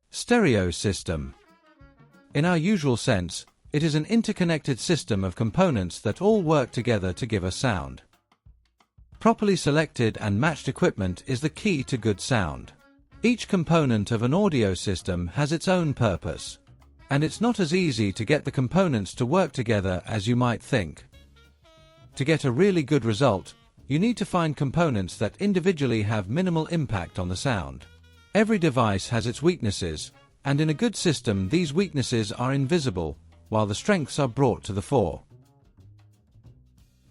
Stereo system. In our usual sense, it is an interconnected system of components that all work together to give a sound. Properly selected and matched equipment is the key to good sound. Each component of an audio system has its own purpose, and it's not as easy to get the components to work together as you might think. To get a really good result, you need to find components that individually have minimal impact on the sound. Every device has its weaknesses, and in a good system these weaknesses are invisible, while the strengths are brought to the fore.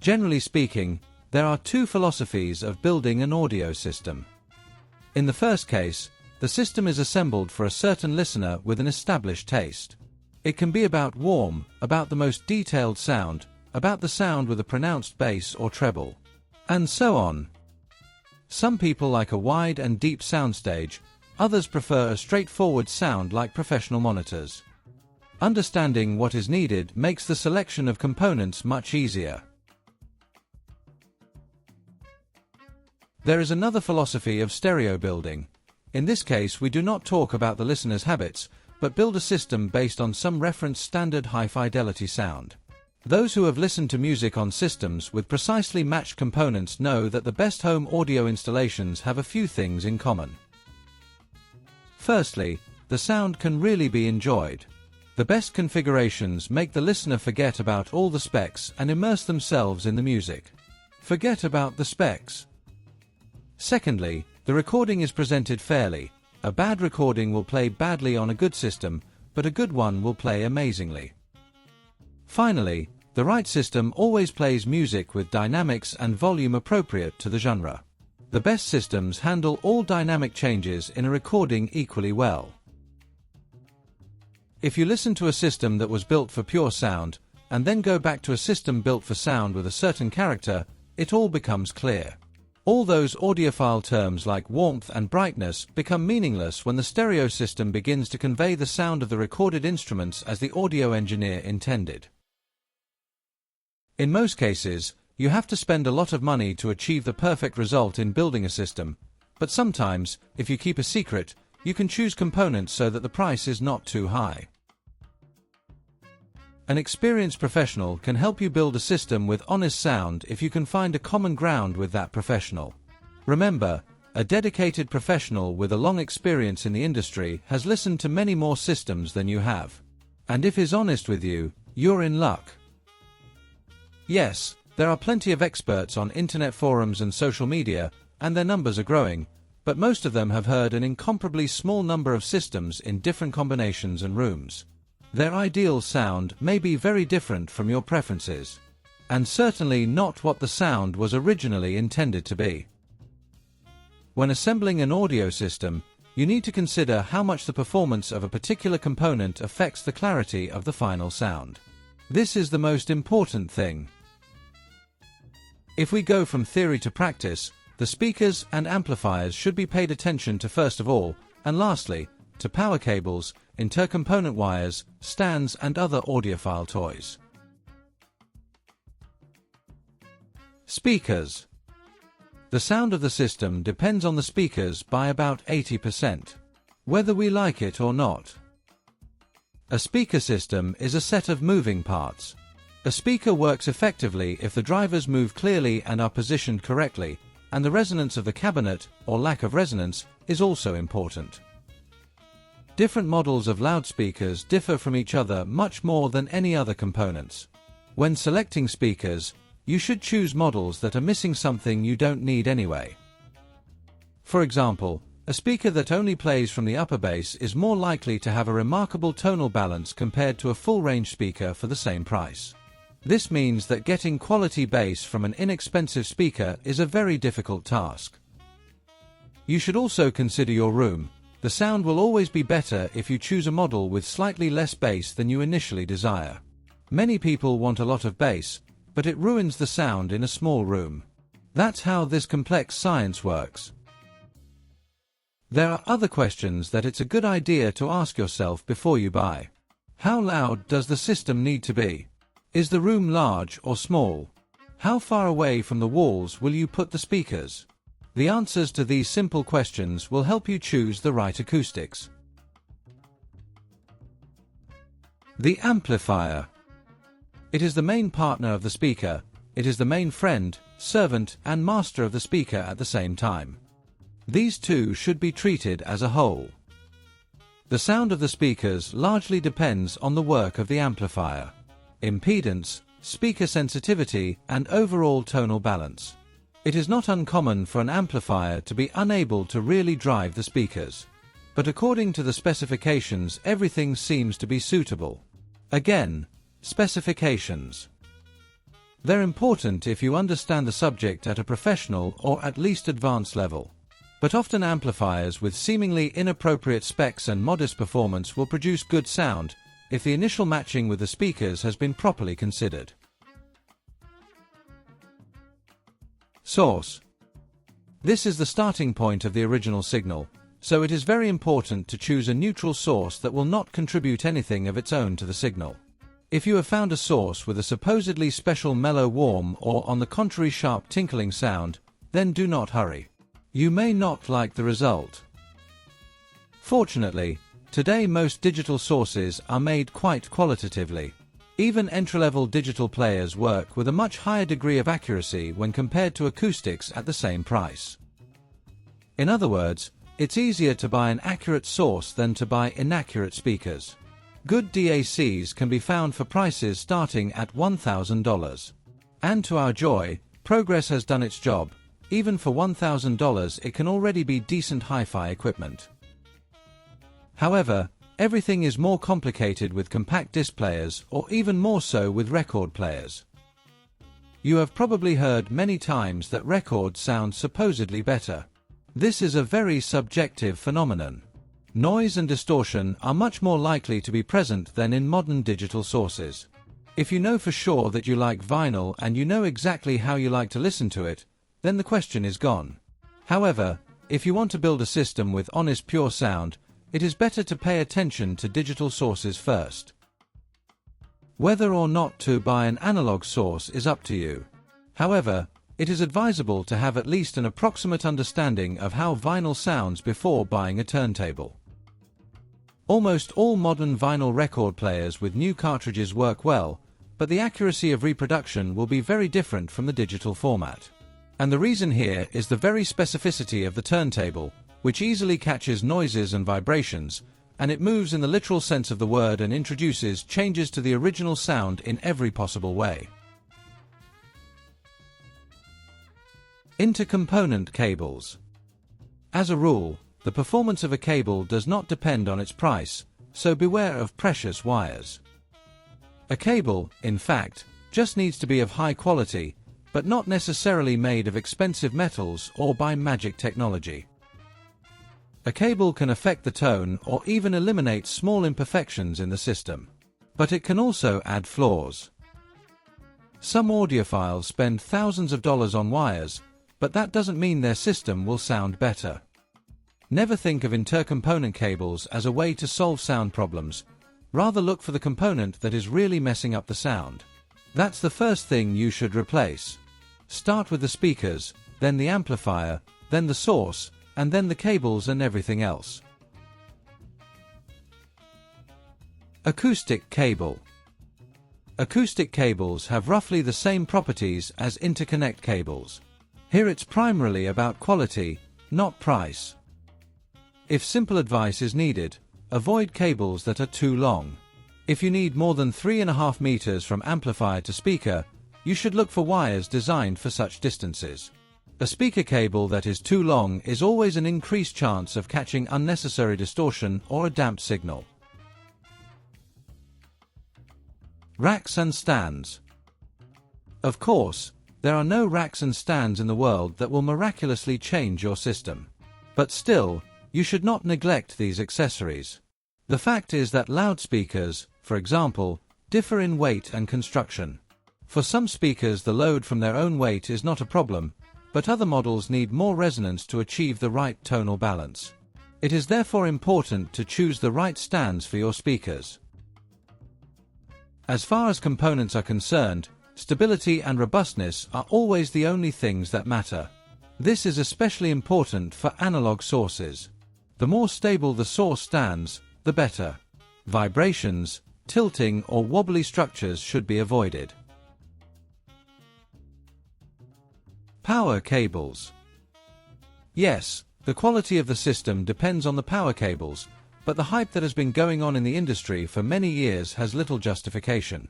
Generally speaking, there are two philosophies of building an audio system. In the first case, the system is assembled for a certain listener with an established taste. It can be about warm, about the most detailed sound, about the sound with a pronounced bass or treble, and so on. Some people like a wide and deep soundstage, others prefer a straightforward sound like professional monitors. Understanding what is needed makes the selection of components much easier. There is another philosophy of stereo building. In this case, we do not talk about the listener's habits, but build a system based on some reference standard high-fidelity sound. Those who have listened to music on systems with precisely matched components know that the best home audio installations have a few things in common. Firstly, the sound can really be enjoyed. The best configurations make the listener forget about all the specs and immerse themselves in the music. Forget about the specs. Secondly, the recording is presented fairly. A bad recording will play badly on a good system, but a good one will play amazingly. Finally, the right system always plays music with dynamics and volume appropriate to the genre. The best systems handle all dynamic changes in a recording equally well. If you listen to a system that was built for pure sound, and then go back to a system built for sound with a certain character, it all becomes clear. All those audiophile terms like warmth and brightness become meaningless when the stereo system begins to convey the sound of the recorded instruments as the audio engineer intended. In most cases, you have to spend a lot of money to achieve the perfect result in building a system, but sometimes, if you keep a secret, you can choose components so that the price is not too high. An experienced professional can help you build a system with honest sound if you can find a common ground with that professional. Remember, a dedicated professional with a long experience in the industry has listened to many more systems than you have. And if he's honest with you, you're in luck. Yes, there are plenty of experts on internet forums and social media, and their numbers are growing, but most of them have heard an incomparably small number of systems in different combinations and rooms. Their ideal sound may be very different from your preferences, and certainly not what the sound was originally intended to be. When assembling an audio system, you need to consider how much the performance of a particular component affects the clarity of the final sound. This is the most important thing. If we go from theory to practice, the speakers and amplifiers should be paid attention to first of all, and lastly, to power cables, intercomponent wires, stands and other audiophile toys. Speakers. The sound of the system depends on the speakers by about 80%, whether we like it or not. A speaker system is a set of moving parts. A speaker works effectively if the drivers move clearly and are positioned correctly, and the resonance of the cabinet, or lack of resonance, is also important. Different models of loudspeakers differ from each other much more than any other components. When selecting speakers, you should choose models that are missing something you don't need anyway. For example, a speaker that only plays from the upper bass is more likely to have a remarkable tonal balance compared to a full-range speaker for the same price. This means that getting quality bass from an inexpensive speaker is a very difficult task. You should also consider your room. The sound will always be better if you choose a model with slightly less bass than you initially desire. Many people want a lot of bass, but it ruins the sound in a small room. That's how this complex science works. There are other questions that it's a good idea to ask yourself before you buy. How loud does the system need to be? Is the room large or small? How far away from the walls will you put the speakers? The answers to these simple questions will help you choose the right acoustics. The amplifier. It is the main partner of the speaker. It is the main friend, servant, and master of the speaker at the same time. These two should be treated as a whole. The sound of the speakers largely depends on the work of the amplifier: impedance, speaker sensitivity, and overall tonal balance. It is not uncommon for an amplifier to be unable to really drive the speakers. But according to the specifications, everything seems to be suitable. Again, specifications. They're important if you understand the subject at a professional or at least advanced level. But often amplifiers with seemingly inappropriate specs and modest performance will produce good sound if the initial matching with the speakers has been properly considered. Source. This is the starting point of the original signal, so it is very important to choose a neutral source that will not contribute anything of its own to the signal. If you have found a source with a supposedly special mellow warm or on the contrary sharp tinkling sound, then do not hurry. You may not like the result. Fortunately, today most digital sources are made quite qualitatively. Even entry-level digital players work with a much higher degree of accuracy when compared to acoustics at the same price. In other words, it's easier to buy an accurate source than to buy inaccurate speakers. Good DACs can be found for prices starting at $1,000. And to our joy, Progress has done its job. Even for $1,000 it can already be decent hi-fi equipment. However, everything is more complicated with compact disc players, or even more so with record players. You have probably heard many times that records sound supposedly better. This is a very subjective phenomenon. Noise and distortion are much more likely to be present than in modern digital sources. If you know for sure that you like vinyl and you know exactly how you like to listen to it, then the question is gone. However, if you want to build a system with honest pure sound, it is better to pay attention to digital sources first. Whether or not to buy an analog source is up to you. However, it is advisable to have at least an approximate understanding of how vinyl sounds before buying a turntable. Almost all modern vinyl record players with new cartridges work well, but the accuracy of reproduction will be very different from the digital format. And the reason here is the very specificity of the turntable, which easily catches noises and vibrations, and it moves in the literal sense of the word and introduces changes to the original sound in every possible way. Intercomponent cables. As a rule, the performance of a cable does not depend on its price, so beware of precious wires. A cable, in fact, just needs to be of high quality, but not necessarily made of expensive metals or by magic technology. A cable can affect the tone or even eliminate small imperfections in the system. But it can also add flaws. Some audiophiles spend thousands of dollars on wires, but that doesn't mean their system will sound better. Never think of intercomponent cables as a way to solve sound problems. Rather look for the component that is really messing up the sound. That's the first thing you should replace. Start with the speakers, then the amplifier, then the source, and then the cables and everything else. Acoustic cable. Acoustic cables have roughly the same properties as interconnect cables. Here it's primarily about quality, not price. If simple advice is needed, avoid cables that are too long. If you need more than 3.5 meters from amplifier to speaker, you should look for wires designed for such distances. A speaker cable that is too long is always an increased chance of catching unnecessary distortion or a damped signal. Racks and stands. Of course, there are no racks and stands in the world that will miraculously change your system. But still, you should not neglect these accessories. The fact is that loudspeakers, for example, differ in weight and construction. For some speakers the load from their own weight is not a problem, but other models need more resonance to achieve the right tonal balance. It is therefore important to choose the right stands for your speakers. As far as components are concerned, stability and robustness are always the only things that matter. This is especially important for analog sources. The more stable the source stands, the better. Vibrations, Tilting or wobbly structures should be avoided. Power cables. Yes, the quality of the system depends on the power cables, but the hype that has been going on in the industry for many years has little justification.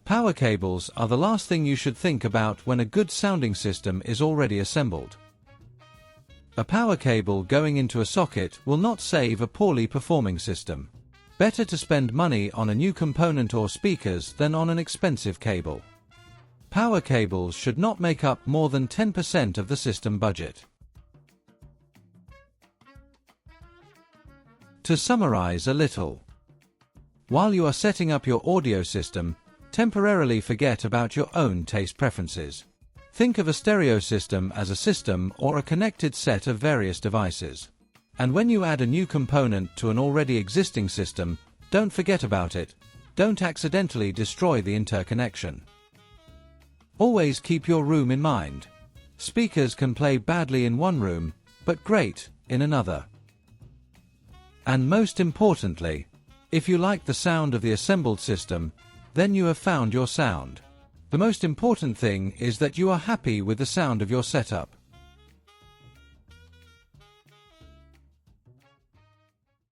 Power cables are the last thing you should think about when a good sounding system is already assembled. A power cable going into a socket will not save a poorly performing system. Better to spend money on a new component or speakers than on an expensive cable. Power cables should not make up more than 10% of the system budget. To summarize a little, while you are setting up your audio system, temporarily forget about your own taste preferences. Think of a stereo system as a system or a connected set of various devices. And when you add a new component to an already existing system, don't forget about it. Don't accidentally destroy the interconnection. Always keep your room in mind. Speakers can play badly in one room, but great in another. And most importantly, if you like the sound of the assembled system, then you have found your sound. The most important thing is that you are happy with the sound of your setup.